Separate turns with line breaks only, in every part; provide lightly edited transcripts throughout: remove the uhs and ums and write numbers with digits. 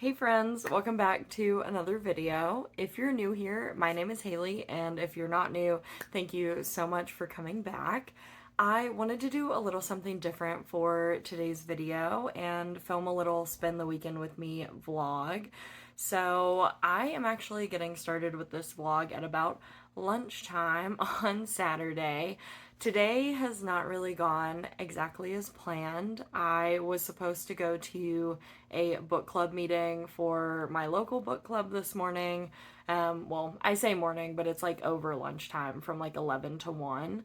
Hey friends, welcome back to another video. If you're new here, my name is Haley, and if you're not new, thank you so much for coming back. I wanted to do a little something different for today's video and film a little spend the weekend with me vlog. So I am actually getting started with this vlog at about lunchtime on Saturday. Today has not really gone exactly as planned. I was supposed to go to a book club meeting for my local book club this morning. Well, I say morning, but it's like over lunchtime from like 11 to 1.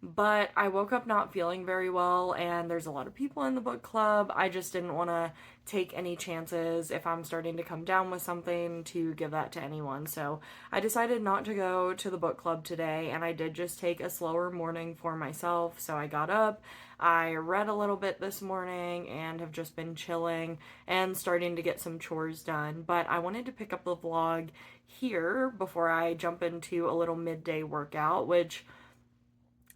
But I woke up not feeling very well, and there's a lot of people in the book club. I just didn't want to take any chances if I'm starting to come down with something to give that to anyone. So I decided not to go to the book club today, and I did just take a slower morning for myself. So I got up, I read a little bit this morning, and have just been chilling and starting to get some chores done. But I wanted to pick up the vlog here before I jump into a little midday workout, which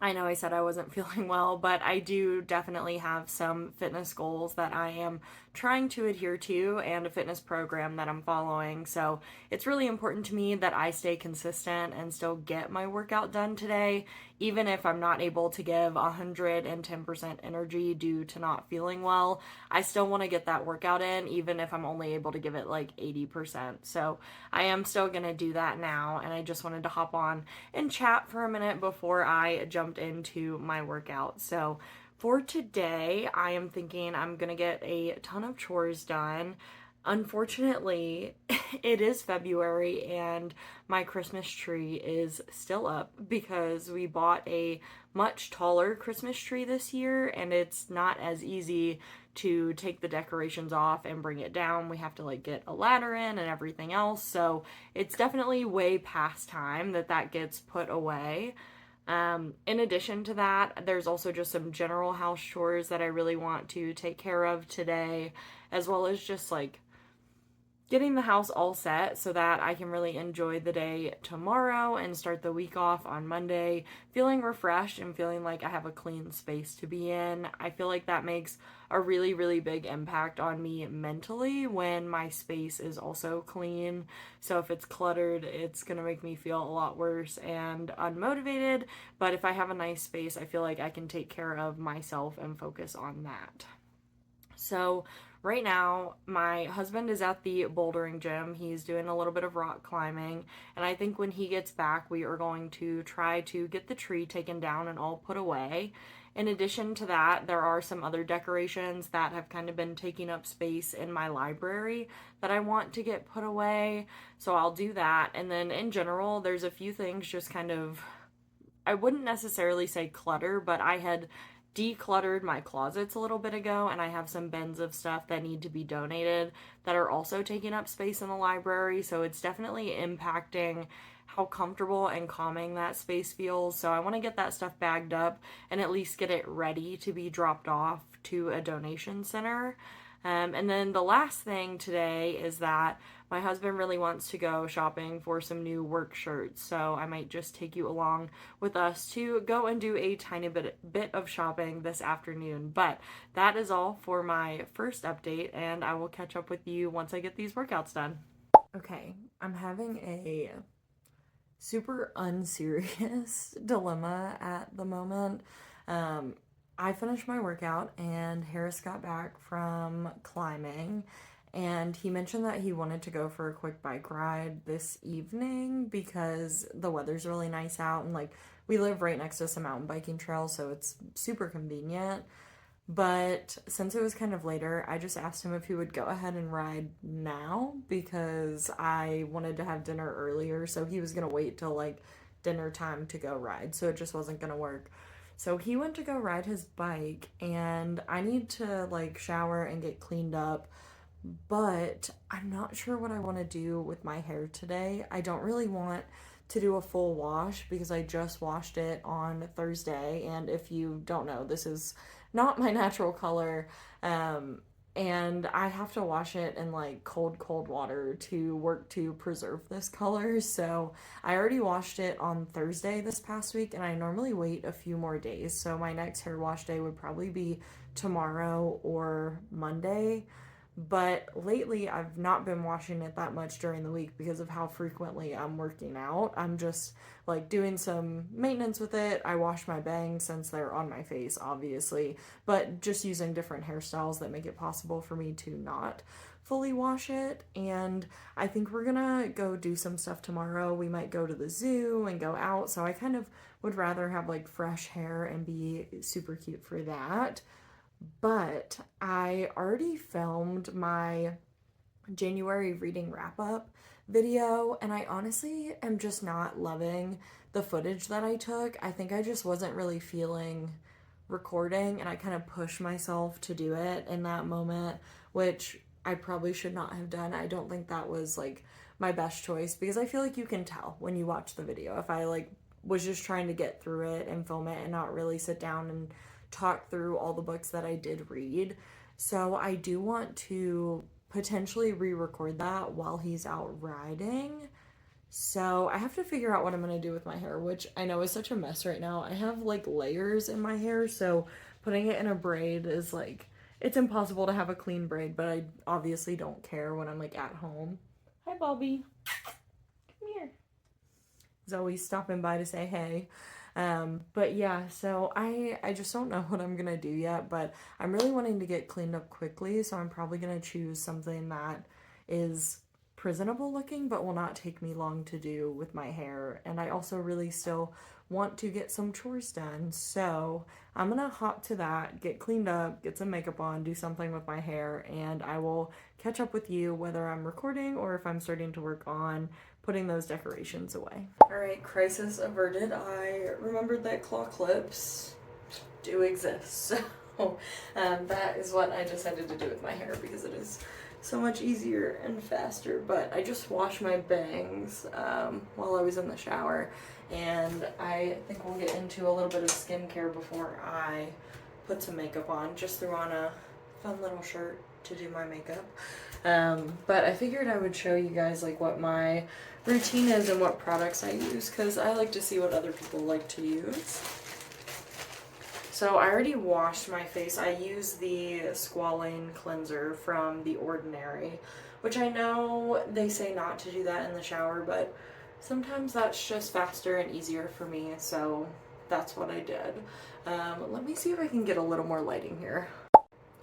I know I said I wasn't feeling well, but I do definitely have some fitness goals that I am trying to adhere to and a fitness program that I'm following. So it's really important to me that I stay consistent and still get my workout done today, even if I'm not able to give 110% energy due to not feeling well. I still want to get that workout in, even if I'm only able to give it like 80%. So I am still going to do that now, and I just wanted to hop on and chat for a minute before I jumped into my workout. So for today, I am thinking I'm gonna get a ton of chores done. Unfortunately, it is February and my Christmas tree is still up because we bought a much taller Christmas tree this year, and it's not as easy to take the decorations off and bring it down. We have to like get a ladder in and everything else. So it's definitely way past time that gets put away. In addition to that, there's also just some general house chores that I really want to take care of today, as well as just like getting the house all set so that I can really enjoy the day tomorrow and start the week off on Monday feeling refreshed and feeling like I have a clean space to be in. I feel like that makes a really, really big impact on me mentally when my space is also clean. So if it's cluttered, it's gonna make me feel a lot worse and unmotivated. But if I have a nice space, I feel like I can take care of myself and focus on that. So right now, my husband is at the bouldering gym. He's doing a little bit of rock climbing, and I think when he gets back, we are going to try to get the tree taken down and all put away. In addition to that, there are some other decorations that have kind of been taking up space in my library that I want to get put away, so I'll do that. And then in general, there's a few things just kind of, I wouldn't necessarily say clutter, but I had decluttered my closets a little bit ago, and I have some bins of stuff that need to be donated that are also taking up space in the library. So it's definitely impacting how comfortable and calming that space feels. So I want to get that stuff bagged up and at least get it ready to be dropped off to a donation center. And then the last thing today is that my husband really wants to go shopping for some new work shirts, so I might just take you along with us to go and do a tiny bit of shopping this afternoon. But that is all for my first update, and I will catch up with you once I get these workouts done. Okay, I'm having a super unserious dilemma at the moment. I finished my workout and Harris got back from climbing, and he mentioned that he wanted to go for a quick bike ride this evening because the weather's really nice out, and like we live right next to some mountain biking trails, so it's super convenient. But since it was kind of later, I just asked him if he would go ahead and ride now because I wanted to have dinner earlier, so he was gonna wait till like dinner time to go ride, so it just wasn't gonna work. So he went to go ride his bike, and I need to like shower and get cleaned up, but I'm not sure what I want to do with my hair today. I don't really want to do a full wash because I just washed it on Thursday, and if you don't know, this is not my natural color. And I have to wash it in like cold water to work to preserve this color. So I already washed it on Thursday this past week, and I normally wait a few more days. So my next hair wash day would probably be tomorrow or Monday. but lately I've not been washing it that much during the week because of how frequently I'm working out. I'm just like doing some maintenance with it. I wash my bangs since they're on my face, obviously, but just using different hairstyles that make it possible for me to not fully wash it. And I think we're gonna go do some stuff tomorrow. We might go to the zoo and go out, so I kind of would rather have like fresh hair and be super cute for that. But I already filmed my January reading wrap up video, and I honestly am just not loving the footage that I took. I think I just wasn't really feeling recording, and I kind of pushed myself to do it in that moment, which I probably should not have done. I don't think that was like my best choice because I feel like you can tell when you watch the video if I like was just trying to get through it and film it and not really sit down and talk through all the books that I did read. So I do want to potentially re-record that while he's out riding. So I have to figure out what I'm going to do with my hair, which I know is such a mess right now. I have like layers in my hair, so putting it in a braid is like, it's impossible to have a clean braid, but I obviously don't care when I'm like at home. Hi, Bobby. Come here. Zoe's stopping by to say hey. But yeah, so I just don't know what I'm gonna do yet, but I'm really wanting to get cleaned up quickly, so I'm probably gonna choose something that is presentable looking but will not take me long to do with my hair. And I also really still want to get some chores done, so I'm gonna hop to that, get cleaned up, get some makeup on, do something with my hair, and I will catch up with you whether I'm recording or if I'm starting to work on putting those decorations away. Alright, crisis averted. I remembered that claw clips do exist, so that is what I decided to do with my hair because it is so much easier and faster. But I just washed my bangs while I was in the shower, and I think we'll get into a little bit of skincare before I put some makeup on. Just threw on a fun little shirt to do my makeup. But I figured I would show you guys like what my routine is and what products I use because I like to see what other people like to use. So I already washed my face. I use the squalane cleanser from The Ordinary, which I know they say not to do that in the shower, but sometimes that's just faster and easier for me, so that's what I did. Let me see if I can get a little more lighting here.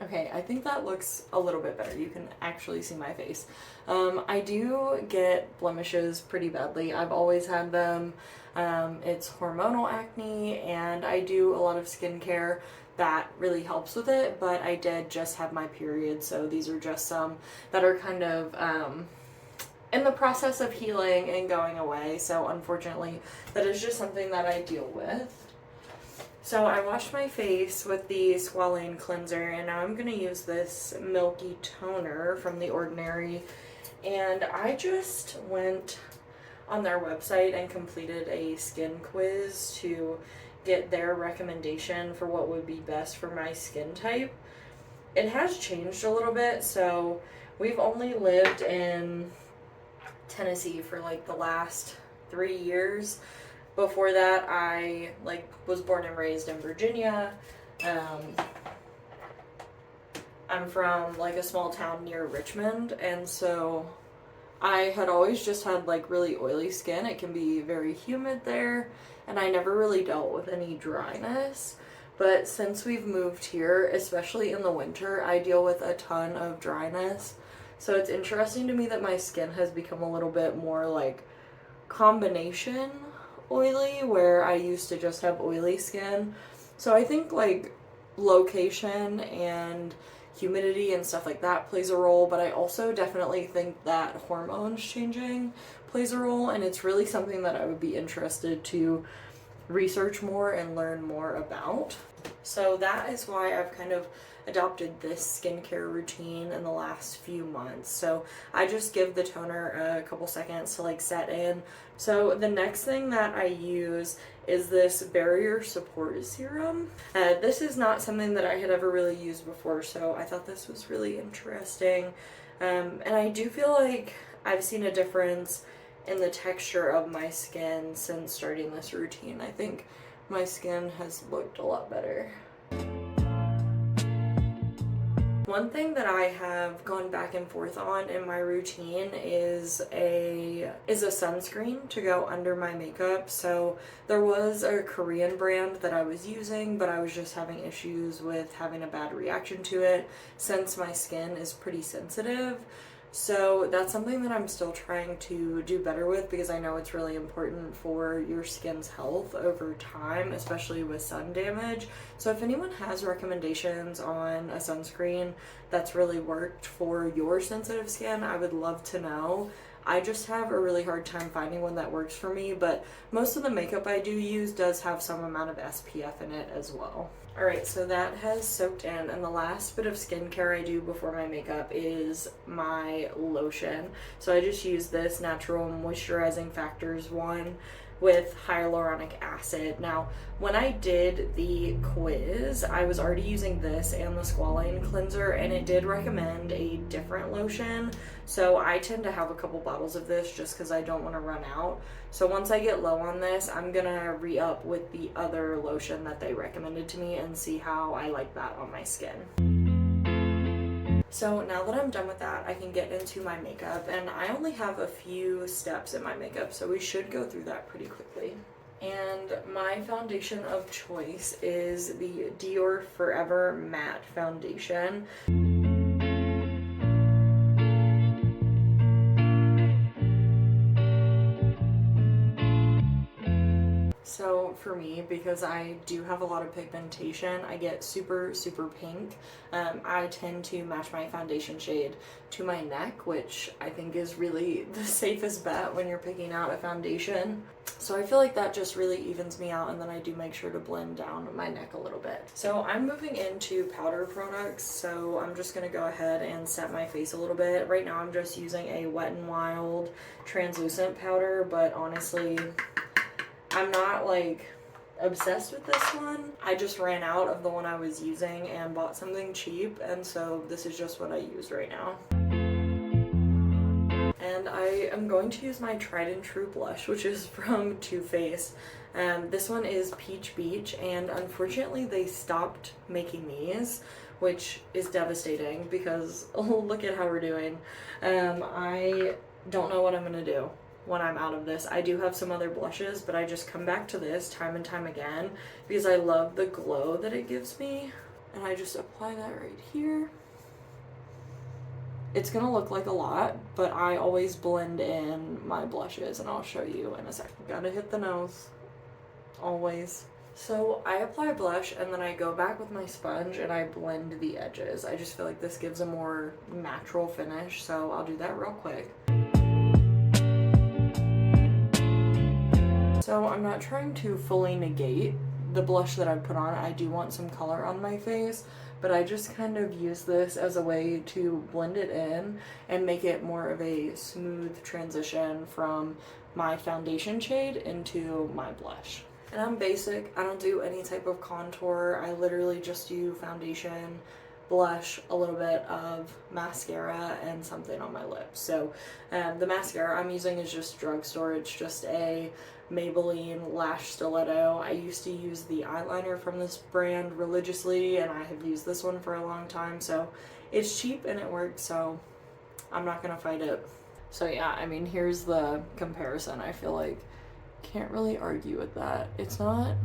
Okay, I think that looks a little bit better. You can actually see my face. I do get blemishes pretty badly. I've always had them. It's hormonal acne, and I do a lot of skincare that really helps with it, but I did just have my period, so these are just some that are kind of in the process of healing and going away, so unfortunately that is just something that I deal with. So I washed my face with the squalane cleanser, and now I'm going to use this milky toner from The Ordinary. And I just went on their website and completed a skin quiz to get their recommendation for what would be best for my skin type. It has changed a little bit, so we've only lived in Tennessee for like the last 3 years. Before that, I was born and raised in Virginia. I'm from like a small town near Richmond, and so I had always just had like really oily skin. It can be very humid there, and I never really dealt with any dryness. But since we've moved here, especially in the winter, I deal with a ton of dryness. So it's interesting to me that my skin has become a little bit more like combination oily, where I used to just have oily skin. So I think like location and humidity and stuff like that plays a role, but I also definitely think that hormones changing plays a role, and it's really something that I would be interested to research more and learn more about. So that is why I've kind of adopted this skincare routine in the last few months. So I just give the toner a couple seconds to like set in. So the next thing that I use is this barrier support serum. This is not something that I had ever really used before, so I thought this was really interesting. And I do feel like I've seen a difference in the texture of my skin since starting this routine. I think my skin has looked a lot better. one thing that I have gone back and forth on in my routine is a sunscreen to go under my makeup. So there was a Korean brand that I was using, but I was just having issues with having a bad reaction to it since my skin is pretty sensitive. So that's something that I'm still trying to do better with, because I know it's really important for your skin's health over time, especially with sun damage. So if anyone has recommendations on a sunscreen that's really worked for your sensitive skin, I would love to know. I just have a really hard time finding one that works for me, but most of the makeup I do use does have some amount of SPF in it as well. Alright, so that has soaked in, and the last bit of skincare I do before my makeup is my lotion. So I just use this Natural Moisturizing Factors one with hyaluronic acid. Now, when I did the quiz, I was already using this and the squalane cleanser, and it did recommend a different lotion. So I tend to have a couple bottles of this just because I don't want to run out. So once I get low on this, I'm gonna re-up with the other lotion that they recommended to me and see how I like that on my skin. So now that I'm done with that, I can get into my makeup, and I only have a few steps in my makeup, so we should go through that pretty quickly. And my foundation of choice is the Dior Forever Matte Foundation. So for me, because I do have a lot of pigmentation, I get super pink. I tend to match my foundation shade to my neck, which I think is really the safest bet when you're picking out a foundation. So I feel like that just really evens me out, and then I do make sure to blend down my neck a little bit. So I'm moving into powder products, so I'm just going to go ahead and set my face a little bit. Right now I'm just using a Wet n Wild translucent powder, but honestly, I'm not like obsessed with this one. I just ran out of the one I was using and bought something cheap, and so this is just what I use right now. And I am going to use my tried and true blush, which is from Too Faced. This one is Peach Beach, and unfortunately they stopped making these, which is devastating because look at how we're doing. I don't know what I'm gonna do when I'm out of this. I do have some other blushes, but I just come back to this time and time again because I love the glow that it gives me. And I just apply that right here. It's gonna look like a lot, but I always blend in my blushes, and I'll show you in a second. Gotta hit the nose, always. So I apply blush, and then I go back with my sponge and I blend the edges. I just feel like this gives a more natural finish, so I'll do that real quick. So I'm not trying to fully negate the blush that I put on. I do want some color on my face, but I just kind of use this as a way to blend it in and make it more of a smooth transition from my foundation shade into my blush. And I'm basic. I don't do any type of contour. I literally just do foundation, blush, a little bit of mascara, and something on my lips. So the mascara I'm using is just drugstore. It's just a Maybelline Lash Stiletto. I used to use the eyeliner from this brand religiously, and I have used this one for a long time, so it's cheap and it works, so I'm not gonna fight it. So yeah, I mean, here's the comparison. I feel like can't really argue with that. It's not,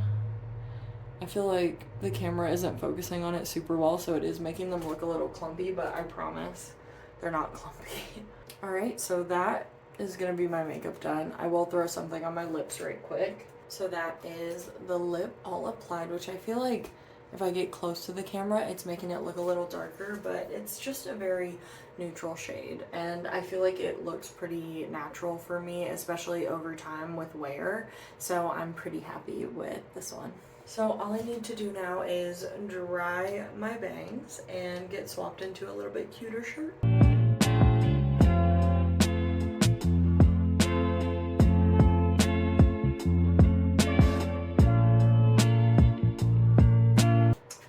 I feel like the camera isn't focusing on it super well, so it is making them look a little clumpy, but I promise they're not clumpy. Alright, so that is gonna be my makeup done. I will throw something on my lips right quick. So that is the lip all applied, which I feel like if I get close to the camera, it's making it look a little darker, but it's just a very neutral shade, and I feel like it looks pretty natural for me, especially over time with wear, so I'm pretty happy with this one. So all I need to do now is dry my bangs and get swapped into a little bit cuter shirt.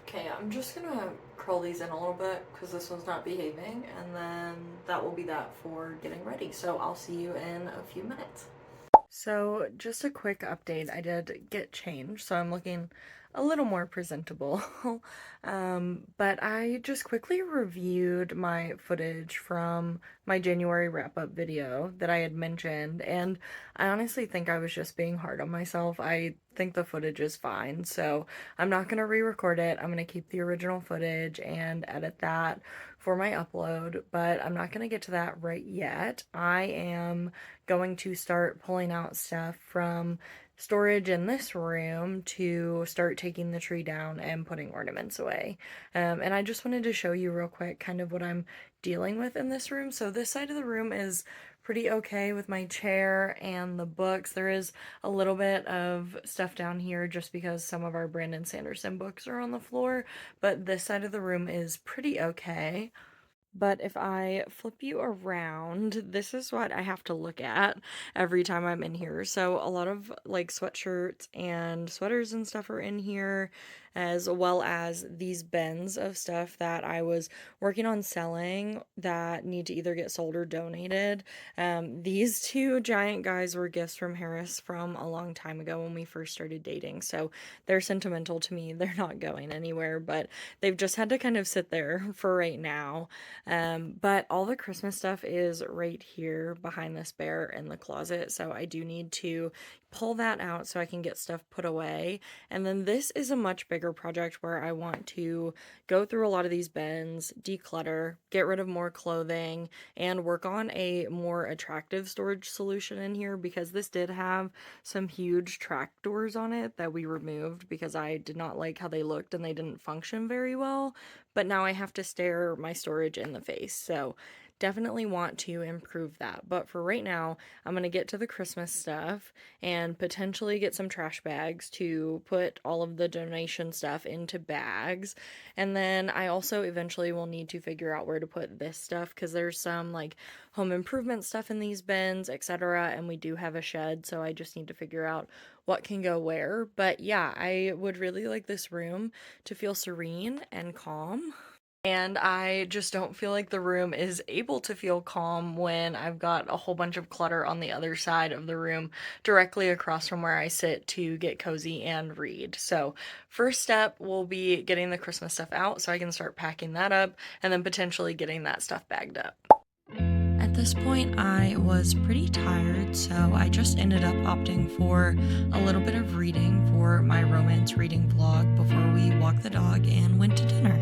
Okay, I'm just gonna curl these in a little bit because this one's not behaving, and then that will be that for getting ready. So I'll see you in a few minutes. So just a quick update, I did get changed, so I'm looking a little more presentable. But I just quickly reviewed my footage from my January wrap-up video that I had mentioned, and I honestly think I was just being hard on myself. I think the footage is fine, so I'm not gonna re-record it. I'm gonna keep the original footage and edit that for my upload, but I'm not gonna get to that right yet. I am going to start pulling out stuff from storage in this room to start taking the tree down and putting ornaments away. And I just wanted to show you real quick kind of what I'm dealing with in this room. So this side of the room is pretty okay with my chair and the books. There is a little bit of stuff down here just because some of our Brandon Sanderson books are on the floor, but this side of the room is pretty okay. But if I flip you around, this is what I have to look at every time I'm in here. So a lot of like sweatshirts and sweaters and stuff are in here, as well as these bins of stuff that I was working on selling that need to either get sold or donated. These two giant guys were gifts from Harris from a long time ago when we first started dating. So they're sentimental to me. They're not going anywhere, but they've just had to kind of sit there for right now. But all the Christmas stuff is right here behind this bear in the closet, so I do need to pull that out so I can get stuff put away. And then this is a much bigger project where I want to go through a lot of these bins, declutter, get rid of more clothing, and work on a more attractive storage solution in here, because this did have some huge track doors on it that we removed because I did not like how they looked and they didn't function very well. But now I have to stare my storage in the face, so definitely want to improve that. But for right now, I'm going to get to the Christmas stuff and potentially get some trash bags to put all of the donation stuff into bags. And then I also eventually will need to figure out where to put this stuff, because there's some like home improvement stuff in these bins, etc. And we do have a shed, so I just need to figure out what can go where. But yeah, I would really like this room to feel serene and calm. And I just don't feel like the room is able to feel calm when I've got a whole bunch of clutter on the other side of the room, directly across from where I sit to get cozy and read. So, first step will be getting the Christmas stuff out so I can start packing that up, and then potentially getting that stuff bagged up. At this point, I was pretty tired, so I just ended up opting for a little bit of reading for my romance reading vlog before we walked the dog and went to dinner.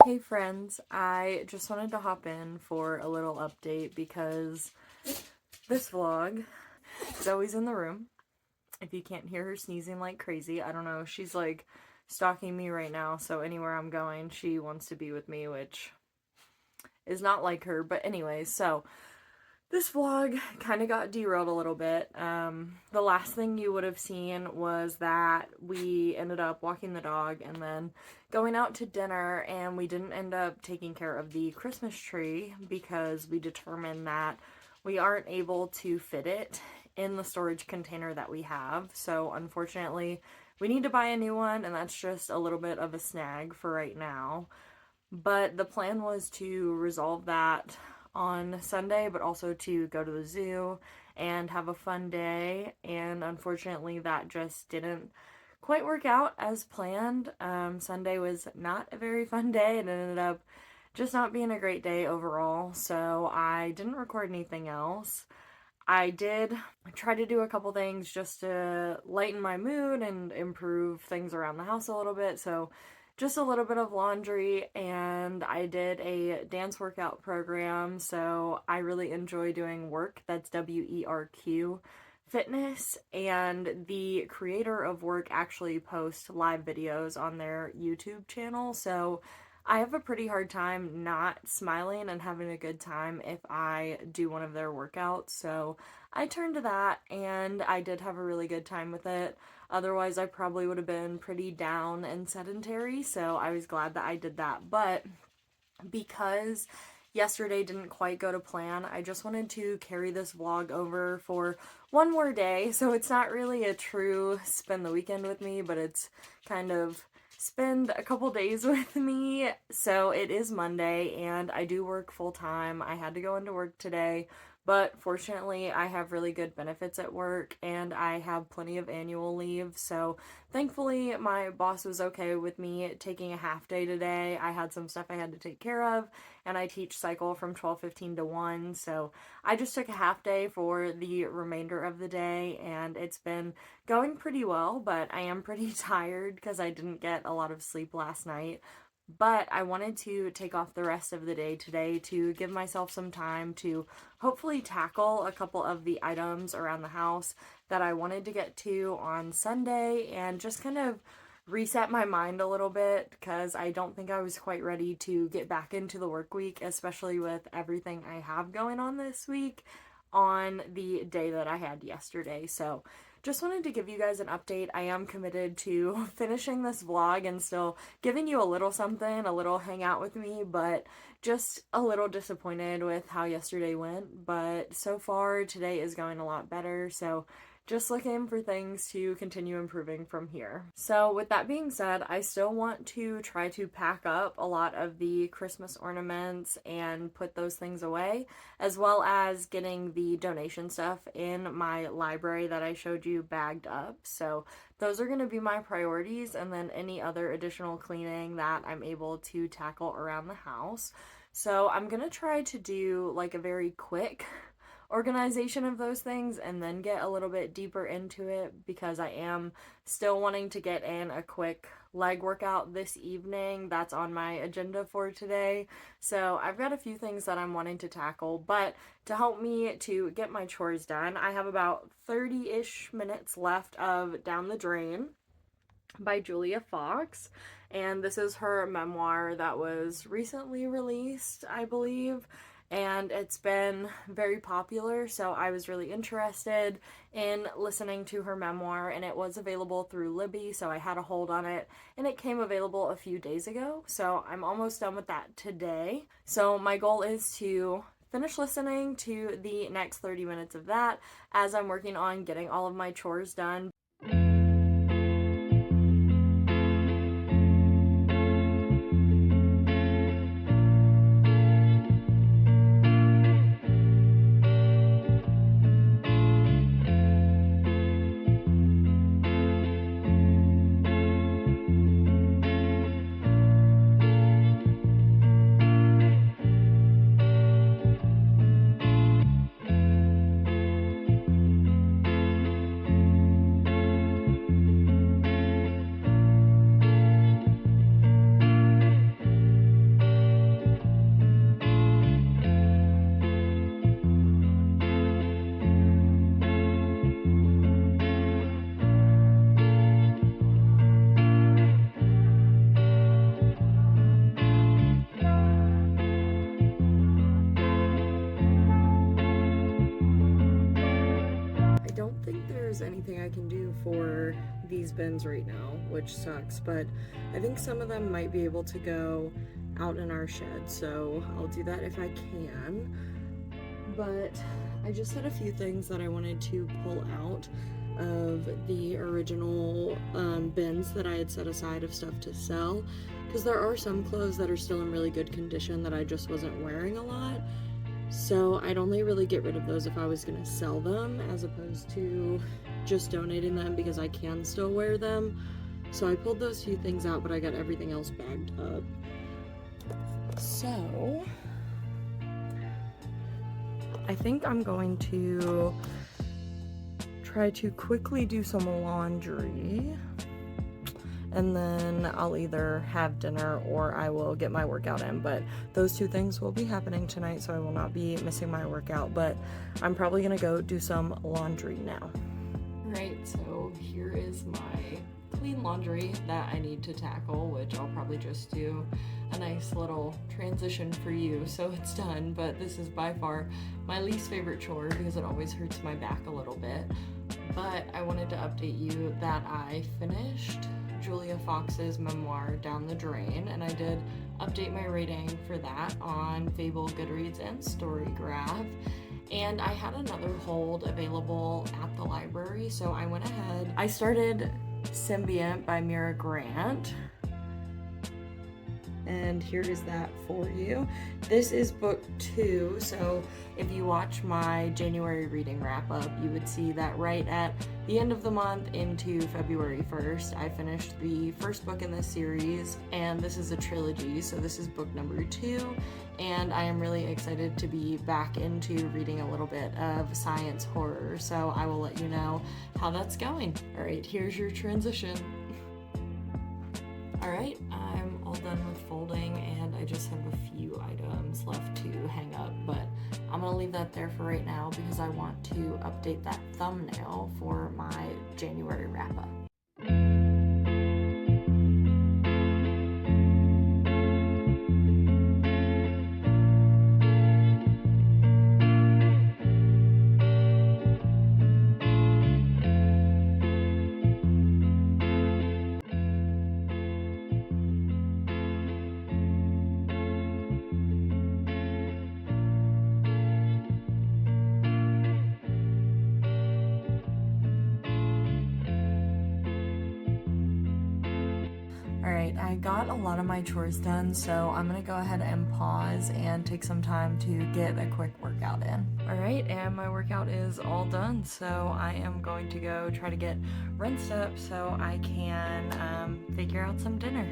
Hey friends, I just wanted to hop in for a little update because this vlog is always in the room. If you can't hear her sneezing like crazy, I don't know, she's like stalking me right now, so anywhere I'm going, she wants to be with me, which is not like her. But anyways, so this vlog kind of got derailed a little bit. The last thing you would have seen was that we ended up walking the dog and then going out to dinner, and we didn't end up taking care of the Christmas tree because we determined that we aren't able to fit it in the storage container that we have. So unfortunately, we need to buy a new one, and that's just a little bit of a snag for right now. But the plan was to resolve that on Sunday, but also to go to the zoo and have a fun day. And unfortunately, that just didn't quite work out as planned. Sunday was not a very fun day. It ended up just not being a great day overall, so I didn't record anything else. I did try to do a couple things just to lighten my mood and improve things around the house a little bit. So just a little bit of laundry, and I did a dance workout program, so I really enjoy doing work. That's WERQ fitness, and the creator of work actually posts live videos on their YouTube channel, so I have a pretty hard time not smiling and having a good time if I do one of their workouts, so I turned to that, and I did have a really good time with it. Otherwise, I probably would have been pretty down and sedentary, so I was glad that I did that. But because yesterday didn't quite go to plan, I just wanted to carry this vlog over for one more day. So it's not really a true spend the weekend with me, but it's kind of spend a couple days with me. So it is Monday and I do work full time. I had to go into work today, but fortunately I have really good benefits at work and I have plenty of annual leave. So thankfully my boss was okay with me taking a half day today. I had some stuff I had to take care of, and I teach cycle from 12:15 to 1. So I just took a half day for the remainder of the day, and it's been going pretty well, but I am pretty tired because I didn't get a lot of sleep last night. But I wanted to take off the rest of the day today to give myself some time to hopefully tackle a couple of the items around the house that I wanted to get to on Sunday and just kind of reset my mind a little bit because I don't think I was quite ready to get back into the work week, especially with everything I have going on this week on the day that I had yesterday. So just wanted to give you guys an update. I am committed to finishing this vlog and still giving you a little something, a little hangout with me, but just a little disappointed with how yesterday went. But so far, today is going a lot better, so just looking for things to continue improving from here. So with that being said, I still want to try to pack up a lot of the Christmas ornaments and put those things away, as well as getting the donation stuff in my library that I showed you bagged up. So those are going to be my priorities, and then any other additional cleaning that I'm able to tackle around the house. So I'm going to try to do like a very quick organization of those things and then get a little bit deeper into it because I am still wanting to get in a quick leg workout this evening. That's on my agenda for today. So I've got a few things that I'm wanting to tackle, but to help me to get my chores done, I have about 30-ish minutes left of Down the Drain by Julia Fox, and this is her memoir that was recently released, I believe, and it's been very popular, so I was really interested in listening to her memoir, and it was available through Libby, so I had a hold on it, and it came available a few days ago, so I'm almost done with that today. So my goal is to finish listening to the next 30 minutes of that as I'm working on getting all of my chores done. Anything I can do for these bins right now, which sucks, but I think some of them might be able to go out in our shed, so I'll do that if I can. But I just had a few things that I wanted to pull out of the original bins that I had set aside of stuff to sell, because there are some clothes that are still in really good condition that I just wasn't wearing a lot. So I'd only really get rid of those if I was going to sell them, as opposed to just donating them because I can still wear them. So I pulled those few things out, but I got everything else bagged up. So I think I'm going to try to quickly do some laundry, and then I'll either have dinner or I will get my workout in, but those two things will be happening tonight, so I will not be missing my workout, but I'm probably gonna go do some laundry now. Right, so here is my clean laundry that I need to tackle, which I'll probably just do a nice little transition for you so it's done, but this is by far my least favorite chore because it always hurts my back a little bit. But I wanted to update you that I finished Julia Fox's memoir, Down the Drain, and I did update my rating for that on Fable, Goodreads, and Storygraph. And I had another hold available at the library, so I went ahead. I started Symbiont by Mira Grant. And here is that for you. This is book 2, so if you watch my January reading wrap up, you would see that right at the end of the month into February 1st, I finished the first book in this series, and this is a trilogy, so this is book number 2, and I am really excited to be back into reading a little bit of science horror, so I will let you know how that's going. All right, here's your transition. Alright, I'm all done with folding and I just have a few items left to hang up, but I'm going to leave that there for right now because I want to update that thumbnail for my January wrap-up. Alright, I got a lot of my chores done, so I'm gonna go ahead and pause and take some time to get a quick workout in. Alright, and my workout is all done, so I am going to go try to get rinsed up so I can figure out some dinner.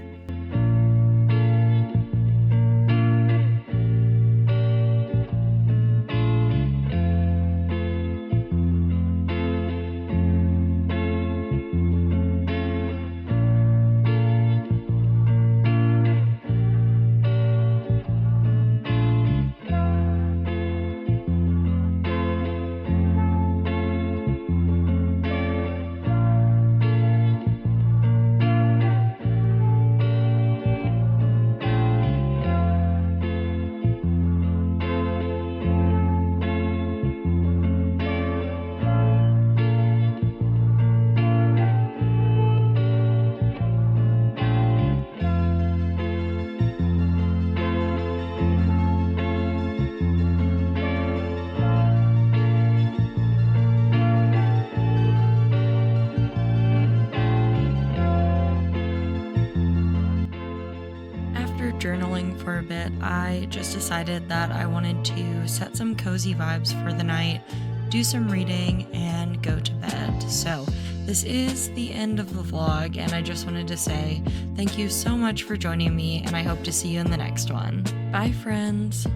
Journaling for a bit, I just decided that I wanted to set some cozy vibes for the night, do some reading, and go to bed. So this is the end of the vlog, and I just wanted to say thank you so much for joining me, and I hope to see you in the next one. Bye, friends!